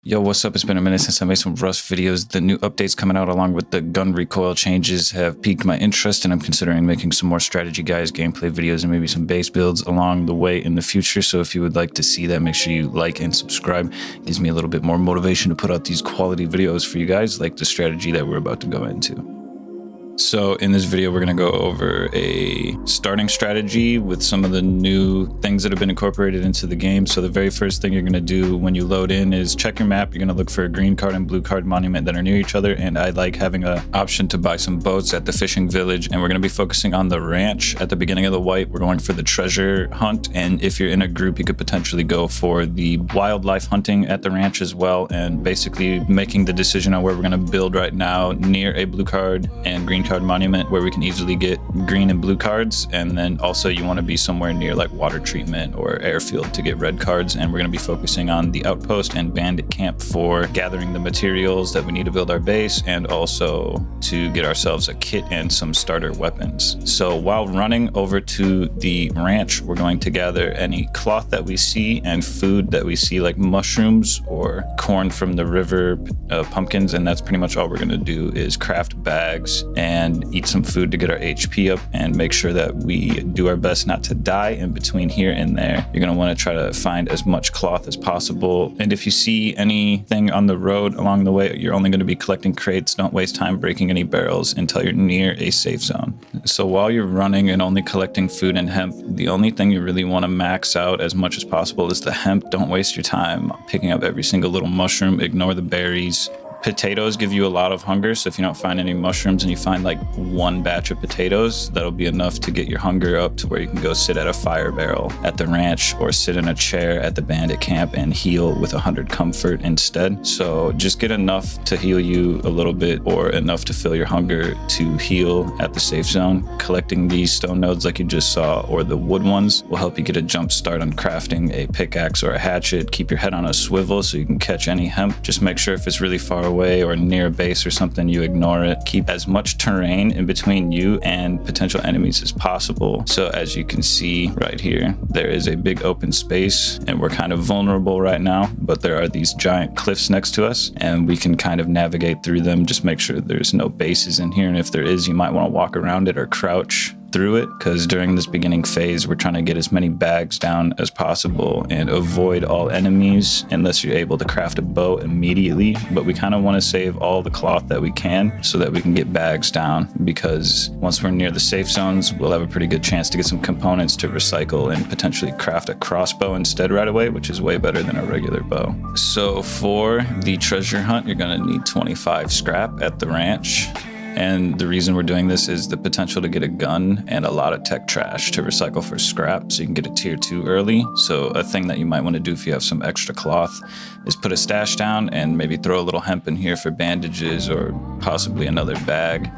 Yo, what's up? It's been a minute since I made some Rust videos. The new updates coming out along with the gun recoil changes have piqued my interest, and I'm considering making some more strategy guys, gameplay videos, and maybe some base builds along the way in the future. So if you would like to see that, make sure you like and subscribe. It gives me a little bit more motivation to put out these quality videos for you guys, like the strategy that we're about to go into. So in this video, we're going to go over a starting strategy with some of the new things that have been incorporated into the game. So the very first thing you're going to do when you load in is check your map. You're going to look for a green card and blue card monument that are near each other. And I like having an option to buy some boats at the fishing village. And we're going to be focusing on the ranch at the beginning of the white. We're going for the treasure hunt. And if you're in a group, you could potentially go for the wildlife hunting at the ranch as well. And basically making the decision on where we're going to build right now near a blue card and green card monument where we can easily get green and blue cards. And then also you want to be somewhere near like water treatment or airfield to get red cards. And we're going to be focusing on the outpost and bandit camp for gathering the materials that we need to build our base, and also to get ourselves a kit and some starter weapons. So while running over to the ranch, we're going to gather any cloth that we see and food that we see, like mushrooms or corn from the river, pumpkins, and that's pretty much all we're going to do is craft bags and eat some food to get our HP up and make sure that we do our best not to die in between here and there. You're going to want to try to find as much cloth as possible. And if you see anything on the road along the way, you're only going to be collecting crates. Don't waste time breaking any barrels until you're near a safe zone. So while you're running and only collecting food and hemp, the only thing you really want to max out as much as possible is the hemp. Don't waste your time picking up every single little mushroom. Ignore the berries. Potatoes give you a lot of hunger, so if you don't find any mushrooms and you find like one batch of potatoes, that'll be enough to get your hunger up to where you can go sit at a fire barrel at the ranch or sit in a chair at the bandit camp and heal with 100 comfort instead. So just get enough to heal you a little bit or enough to fill your hunger to heal at the safe zone. Collecting these stone nodes like you just saw, or the wood ones, will help you get a jump start on crafting a pickaxe or a hatchet. Keep your head on a swivel so you can catch any hemp. Just make sure if it's really far away or near a base or something, you ignore it. Keep as much terrain in between you and potential enemies as possible. So as you can see right here, there is a big open space and we're kind of vulnerable right now, but there are these giant cliffs next to us and we can kind of navigate through them. Just make sure there's no bases in here, and if there is, you might want to walk around it or crouch through it, because during this beginning phase we're trying to get as many bags down as possible and avoid all enemies unless you're able to craft a bow immediately. But we kind of want to save all the cloth that we can so that we can get bags down, because once we're near the safe zones we'll have a pretty good chance to get some components to recycle and potentially craft a crossbow instead right away, which is way better than a regular bow. So for the treasure hunt, you're going to need 25 scrap at the ranch. And the reason we're doing this is the potential to get a gun and a lot of tech trash to recycle for scrap, so you can get a tier 2 early. So a thing that you might want to do if you have some extra cloth is put a stash down and maybe throw a little hemp in here for bandages or possibly another bag,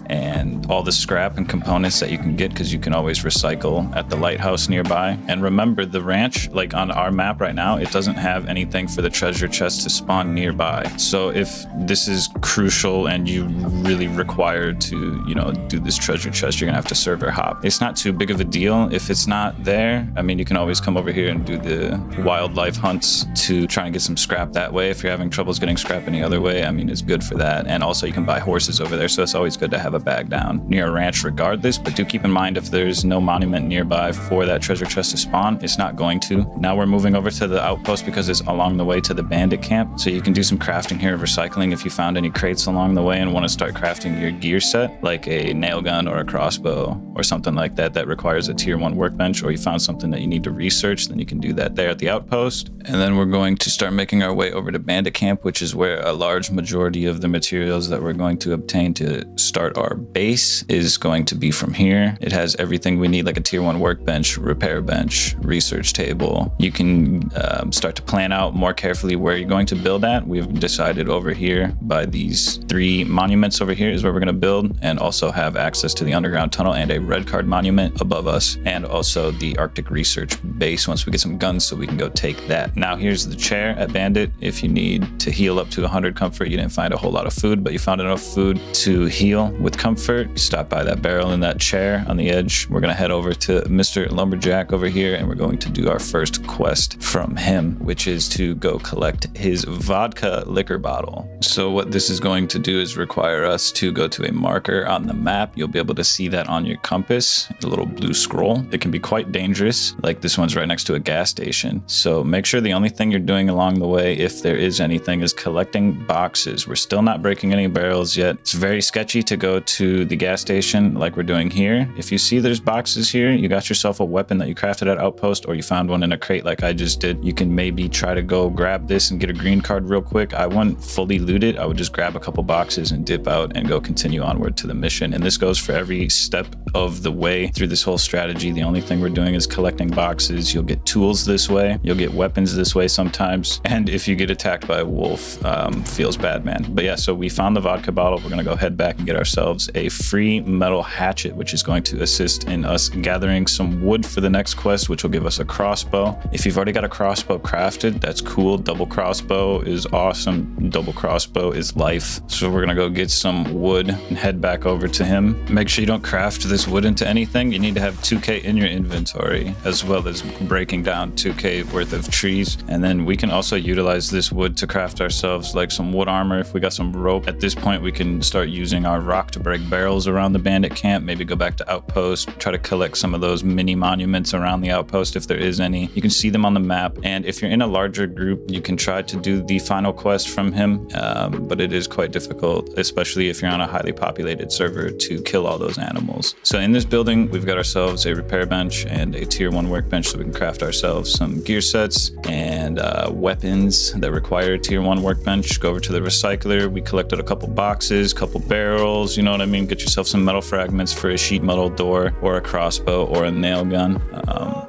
and all the scrap and components that you can get, because you can always recycle at the lighthouse nearby. And remember, the ranch, like on our map right now, it doesn't have anything for the treasure chest to spawn nearby. So if this is crucial and you really require to, do this treasure chest, you're gonna have to server hop. It's not too big of a deal if it's not there. I mean, you can always come over here and do the wildlife hunts to try and get some scrap that way. If you're having troubles getting scrap any other way, I mean, it's good for that. And also you can buy horses over there, so it's always good to have a bag down near a ranch regardless. But do keep in mind, if there's no monument nearby for that treasure chest to spawn, it's not going to. Now we're moving over to the outpost because it's along the way to the bandit camp, so you can do some crafting here of recycling if you found any crates along the way and want to start crafting your gear set, like a nail gun or a crossbow or something like that that requires a tier 1 workbench, or you found something that you need to research, then you can do that there at the outpost. And then we're going to start making our way over to bandit camp, which is where a large majority of the materials that we're going to obtain to start our base is going to be from here. It has everything we need, like a tier 1 workbench, repair bench, research table. You can start to plan out more carefully where you're going to build at. We've decided over here by these 3 monuments over here is where we're going to build, and also have access to the underground tunnel and a red card monument above us, and also the Arctic research base once we get some guns so we can go take that. Now here's the chair at bandit. If you need to heal up to 100 comfort, you didn't find a whole lot of food, but you found enough food to heal with comfort, stop by that barrel and that chair on the edge. We're gonna head over to Mr. Lumberjack over here, and we're going to do our first quest from him, which is to go collect his vodka liquor bottle. So what this is going to do is require us to go to a marker on the map. You'll be able to see that on your compass, the little blue scroll. It can be quite dangerous, like this one's right next to a gas station. So make sure the only thing you're doing along the way, if there is anything, is collecting boxes. We're still not breaking any barrels yet. It's very sketchy to go to the gas station like we're doing here. If you see there's boxes here, you got yourself a weapon that you crafted at Outpost, or you found one in a crate like I just did. You can maybe try to go grab this and get a green card real quick. I wouldn't fully loot it. I would just grab a couple boxes and dip out and go continue onward to the mission. And this goes for every step of the way through this whole strategy. The only thing we're doing is collecting boxes. You'll get tools this way. You'll get weapons this way sometimes. And if you get attacked by a wolf, feels bad, man. But yeah, so we found the vodka bottle. We're going to go head back and get ourselves a free metal hatchet, which is going to assist in us gathering some wood for the next quest, which will give us a crossbow. If you've already got a crossbow crafted, that's cool. Double crossbow is awesome. Double crossbow is life. So we're going to go get some wood and head back over to him. Make sure you don't craft this wood into anything. You need to have 2k in your inventory, as well as breaking down 2k worth of trees. And then we can also utilize this wood to craft ourselves like some wood armor. If we got some rope, at this point we can start using our rock to break barrels around the bandit camp. Maybe go back to Outpost, try to collect some of those mini monuments around the Outpost if there is any. You can see them on the map, and if you're in a larger group, you can try to do the final quest from him, but it is quite difficult, especially if you're on a highly populated server, to kill all those animals. So in this building, we've got ourselves a repair bench and a tier 1 workbench, so we can craft ourselves some gear sets and weapons that require a tier 1 workbench. Go over to the recycler. We collected a couple boxes, couple barrels, you know what I mean? Get yourself some metal fragments for a sheet metal door or a crossbow or a nail gun.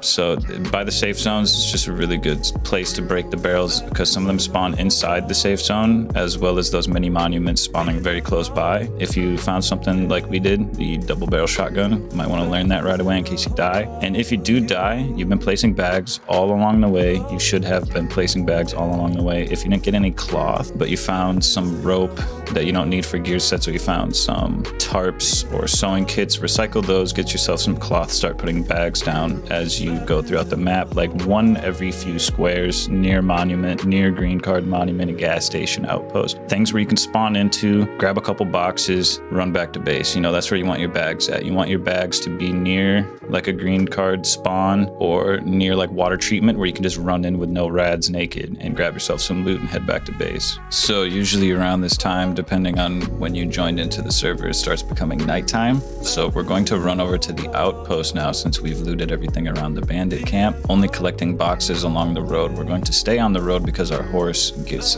So by the safe zones, it's just a really good place to break the barrels, because some of them spawn inside the safe zone, as well as those mini monuments spawning very close by. If you found something like we did, the double barrel shotgun, you might want to learn that right away in case you die. And if you do die, you've been placing bags all along the way. You should have been placing bags all along the way. If you didn't get any cloth, but you found some rope that you don't need for gear sets, or you found some tarps or sewing kits, recycle those, get yourself some cloth, start putting bags down as you go throughout the map, like one every few squares, near monument, near green card monument, a gas station, outpost, things where you can spawn into, grab a couple boxes, run back to base. You know, that's where you want your bags at. You want your bags to be near like a green card spawn, or near like water treatment, where you can just run in with no rads, naked, and grab yourself some loot and head back to base. So usually around this time, depending on when you joined into the server, it starts becoming nighttime. So we're going to run over to the outpost now, since we've looted everything around the bandit camp, only collecting boxes along the road. We're going to stay on the road because our horse gets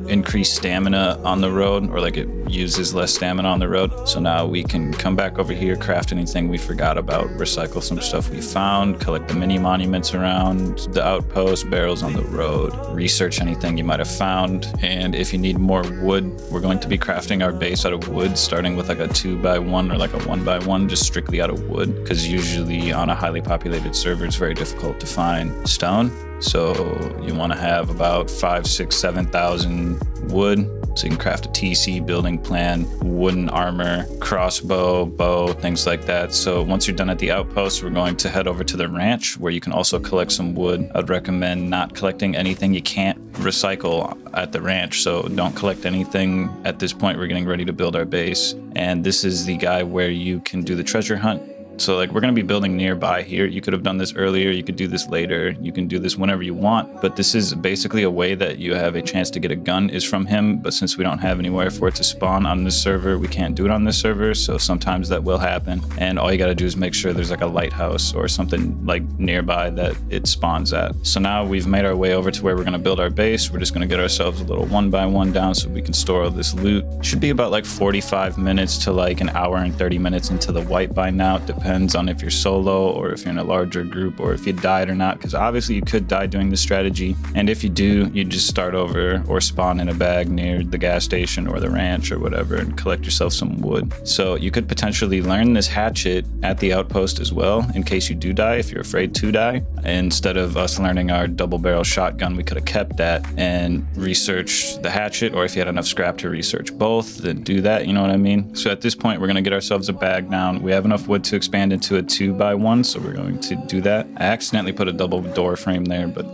increased stamina on the road, or like it uses less stamina on the road. So now we can come back over here, craft anything we forgot about, recycle some stuff we found, collect the mini monuments around the outpost, barrels on the road, research anything you might have found. And if you need more wood, we're going to be crafting our base out of wood, starting with like a 2x1 or like a 1x1, just strictly out of wood, because usually on a highly populated server, it's very difficult to find stone. So you want to have about 5, 6, 7,000 wood, so you can craft a TC, building plan, wooden armor, crossbow, bow, things like that. So once you're done at the outpost, we're going to head over to the ranch, where you can also collect some wood. I'd recommend not collecting anything you can't recycle at the ranch, so don't collect anything at this point. We're getting ready to build our base, and this is the guy where you can do the treasure hunt. So like, we're going to be building nearby here. You could have done this earlier, you could do this later, you can do this whenever you want, but this is basically a way that you have a chance to get a gun is from him. But since we don't have anywhere for it to spawn on this server, we can't do it on this server. So sometimes that will happen, and all you got to do is make sure there's like a lighthouse or something like nearby that it spawns at. So now we've made our way over to where we're going to build our base. We're just going to get ourselves a little 1x1 down so we can store all this loot. Should be about like 45 minutes to like an hour and 30 minutes into the wipe by now, depending depends on if you're solo or if you're in a larger group or if you died or not, because obviously you could die doing this strategy. And if you do, you just start over or spawn in a bag near the gas station or the ranch or whatever and collect yourself some wood. So you could potentially learn this hatchet at the outpost as well, in case you do die, if you're afraid to die. Instead of us learning our double barrel shotgun, we could have kept that and researched the hatchet, or if you had enough scrap to research both, then do that, you know what I mean? So at this point, we're gonna get ourselves a bag down. We have enough wood to expand into a 2x1, so we're going to do that. I accidentally put a double door frame there, but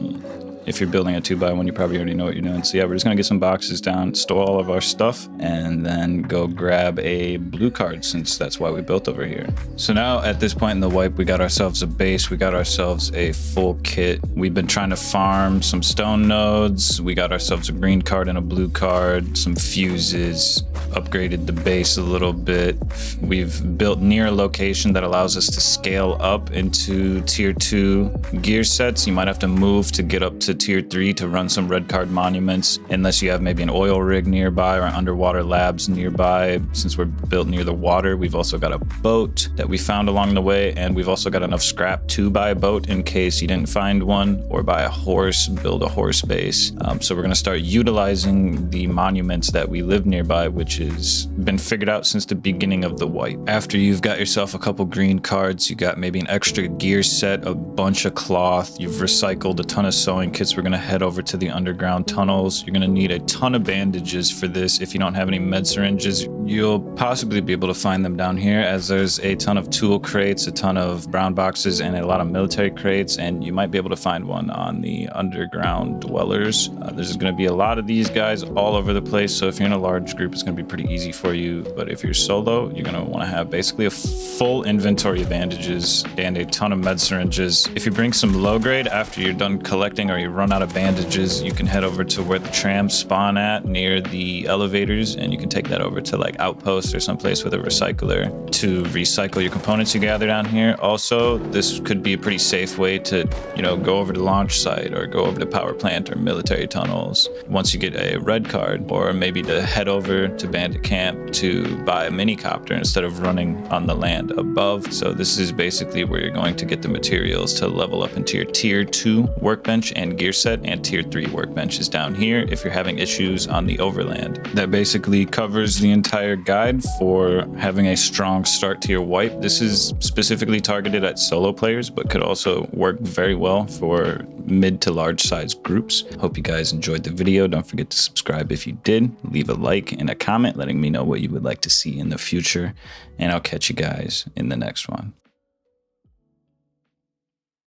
if you're building a 2x1, you probably already know what you're doing. So yeah, we're just gonna get some boxes down, store all of our stuff, and then go grab a blue card, since that's why we built over here. So now at this point in the wipe, we got ourselves a base, we got ourselves a full kit. We've been trying to farm some stone nodes. We got ourselves a green card and a blue card, some fuses, upgraded the base a little bit. We've built near a location that allows us to scale up into tier 2 gear sets. You might have to move to get up to tier 3 to run some red card monuments, unless you have maybe an oil rig nearby or underwater labs nearby. Since we're built near the water, we've also got a boat that we found along the way, and we've also got enough scrap to buy a boat in case you didn't find one, or buy a horse, build a horse base. So we're going to start utilizing the monuments that we live nearby, which has been figured out since the beginning of the wipe. After you've got yourself a couple green cards, you got maybe an extra gear set, a bunch of cloth, you've recycled a ton of sewing kits, we're going to head over to the underground tunnels. You're going to need a ton of bandages for this. If you don't have any med syringes, you'll possibly be able to find them down here, as there's a ton of tool crates, a ton of brown boxes, and a lot of military crates, and you might be able to find one on the underground dwellers. There's going to be a lot of these guys all over the place, so if you're in a large group, it's going to be pretty easy for you. But if you're solo, you're going to want to have basically a full inventory of bandages and a ton of med syringes. If you bring some low grade after you're done collecting, or you run out of bandages, you can head over to where the trams spawn at near the elevators, and you can take that over to like outposts or someplace with a recycler to recycle your components you gather down here. Also, this could be a pretty safe way to, you know, go over to launch site or go over to power plant or military tunnels once you get a red card, or maybe to head over to Bandit Camp to buy a mini copter instead of running on the land above. So this is basically where you're going to get the materials to level up into your tier 2 workbench and gear set, and tier 3 workbenches down here if you're having issues on the overland. That basically covers the entire guide for having a strong start to your wipe. This is specifically targeted at solo players, but could also work very well for mid to large size groups. Hope you guys enjoyed the video. Don't forget to subscribe if you did. Leave a like and a comment letting me know what you would like to see in the future, and I'll catch you guys in the next one.